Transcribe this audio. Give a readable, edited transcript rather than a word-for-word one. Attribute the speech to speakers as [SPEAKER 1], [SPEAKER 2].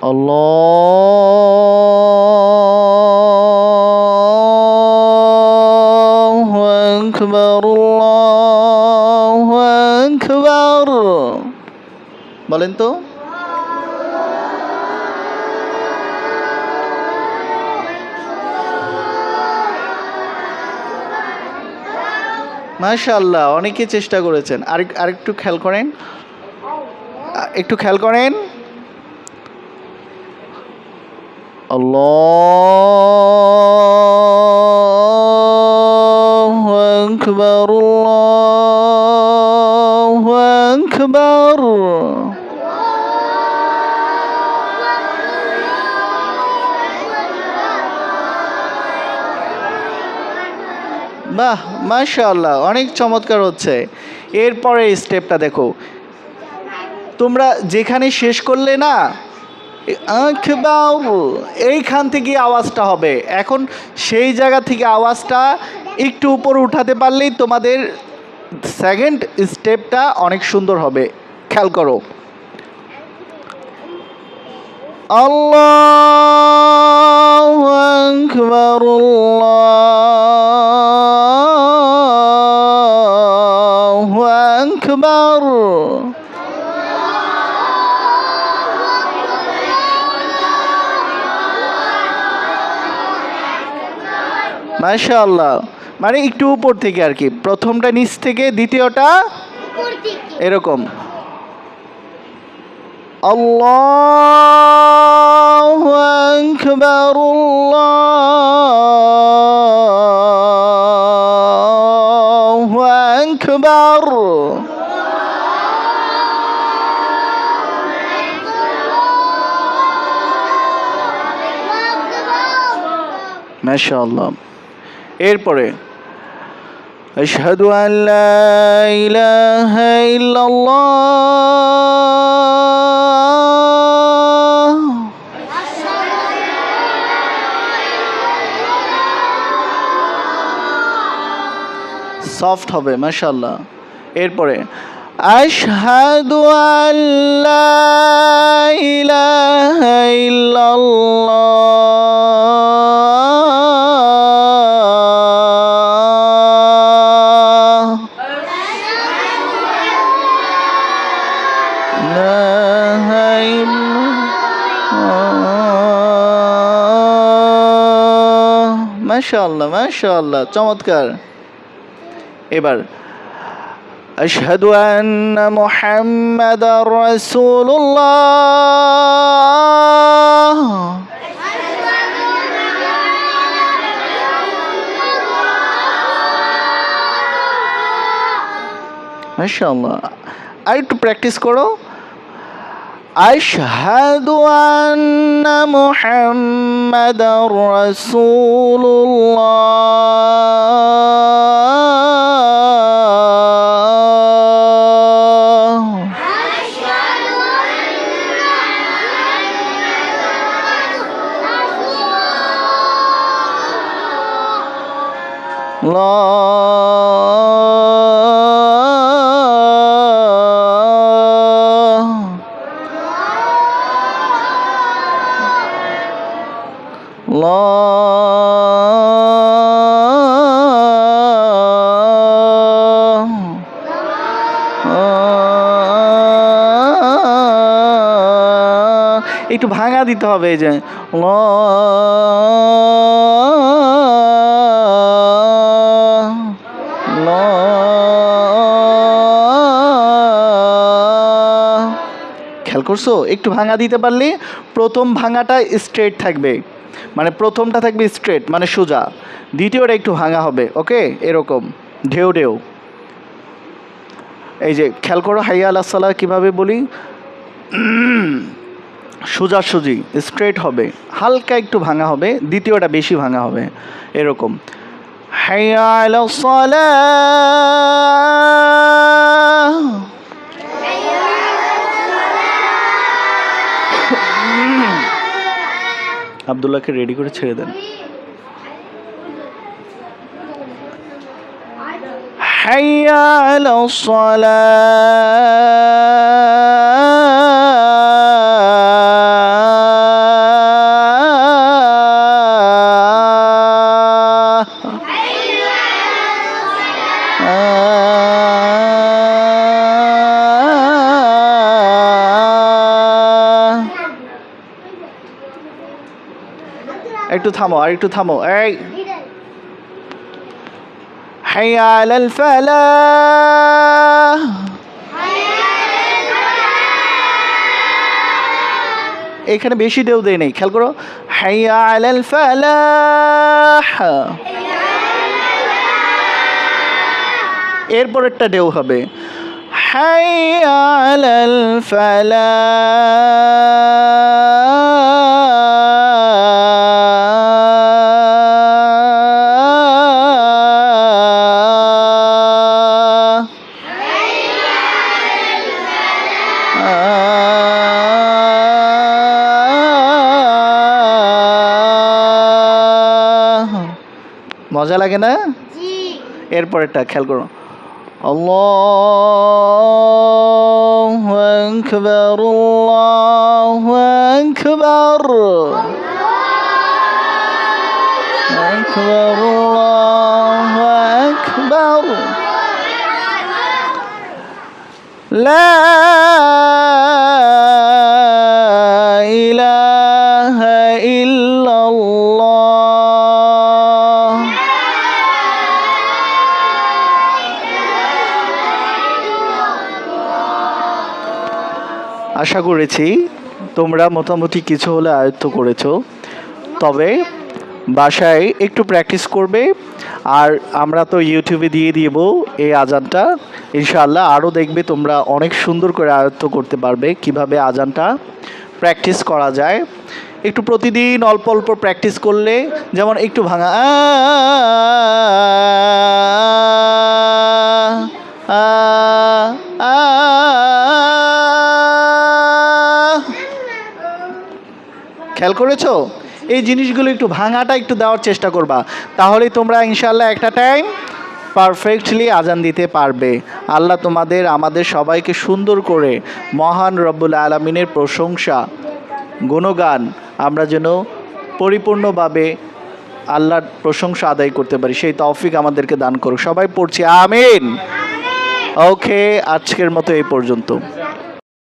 [SPEAKER 1] আল্লাহু আকবার আল্লাহু আকবার। বলেন তো। মাশাআল্লাহ, অনেকে চেষ্টা করেছেন। আরেকটু খেয়াল করেন, একটু খেয়াল করেন। আল্লাহু আকবার আল্লাহু আকবার। বাহ, মাশাআল্লাহ, অনেক চমৎকার হচ্ছে। এরপরে স্টেপটা দেখো, তোমরা যেখানে শেষ করলে না, আকবার, এইখান থেকে আওয়াজটা হবে। এখন সেই জায়গা থেকে আওয়াজটা একটু উপরে উঠাতে পারলেই তোমাদের সেকেন্ড স্টেপটা অনেক সুন্দর হবে। খেয়াল করো, আল্লাহু আকবার আল্লাহু আকবার। মাশাআল্লাহ, মানে একটু উপর থেকে আর কি, প্রথমটা নিচ থেকে, দ্বিতীয়টা এরকম। আল্লাহু আকবার আল্লাহু আকবার। মাশাআল্লাহ। এরপরে আশহাদু আল্লা ইলাহা ইল্লাল্লাহ। সফট হবে, মাশাআল্লাহ। এরপরে আশহাদু আল্লা ইলাহা ইল্লাল্লাহ। মাশাআল্লাহ, মাশাআল্লাহ, চমৎকার। এবার আশহাদু আন্না মুহাম্মাদার রাসূলুল্লাহ। মাশাআল্লাহ, আর একটু প্র্যাকটিস করো। আশহাদু আন্না মুহাম্মাদার রাসূলুল্লাহ। একটু ভাঙা দিতে হবে, এই যে খেয়াল করছো, একটু ভাঙা দিতে পারলে প্রথম ভাঙাটা স্ট্রেট থাকবে, মানে প্রথমটা থাকবে স্ট্রেট মানে সোজা, দ্বিতীয়টা একটু ভাঙা হবে। ওকে, এরকম ঢেউ ঢেউ। এই যে খেয়াল করো, হাইয়া আলাস সালাহ কীভাবে বলি, সোজাসুজি স্ট্রেট হবে, হালকা একটু ভাঙা হবে, দ্বিতীয়টা বেশি ভাঙা হবে, এরকম। হাইয়া আলাস সালাহ। আব্দুল্লাহকে রেডি করে ছেড়ে দেন। হাইয়া আলাস সালাহ। একটু থামো, আর একটু থামো। এই হাইয়া আলাল ফালাহ। এখানে বেশি ঢেউ দেয় নেই, খেয়াল করো। হাইয়া আলাল ফালাহ। এরপরেরটা ঢেউ হবে হাইয়া আলাল ফালাহ। মজা লাগে না? এরপরেরটা খেয়াল করো। আল্লাহু আকবার, আল্লাহু আকবার, আকবার, আল্লাহু আকবার। লা ইলাহা ইল্লাল্লাহ। আশা করেছি তোমরা মোটামুটি কিছু হলে আয়ত্ত করেছো। তবে বাসায় একটু প্র্যাকটিস করবে। আর আমরা তো ইউটিউবে দিয়ে দিব এই আজানটা, ইনশাআল্লাহ আরও দেখবে তোমরা অনেক সুন্দর করে আয়ত্ত করতে পারবে কিভাবে আজানটা প্র্যাকটিস করা যায়। একটু প্রতিদিন অল্প অল্প প্র্যাকটিস করলে, যেমন একটু ভাঙা খেয়াল করেছো? এই জিনিসগুলো একটু ভাঙাটা একটু দেওয়ার চেষ্টা করবা, তাহলেই তোমরা ইনশাআল্লাহ একটা টাইম পারফেক্টলি আজান দিতে পারবে। আল্লাহ তোমাদের আমাদের সবাইকে সুন্দর করে মহান রব্বুল আলামিনের প্রশংসা গুণগান আমরা যেন পরিপূর্ণভাবে আল্লাহর প্রশংসা আদায় করতে পারি, সেই তৌফিক আমাদেরকে দান করুক। সবাই পড়ছি আমিন। ওকে, আজকের মতো এই পর্যন্ত।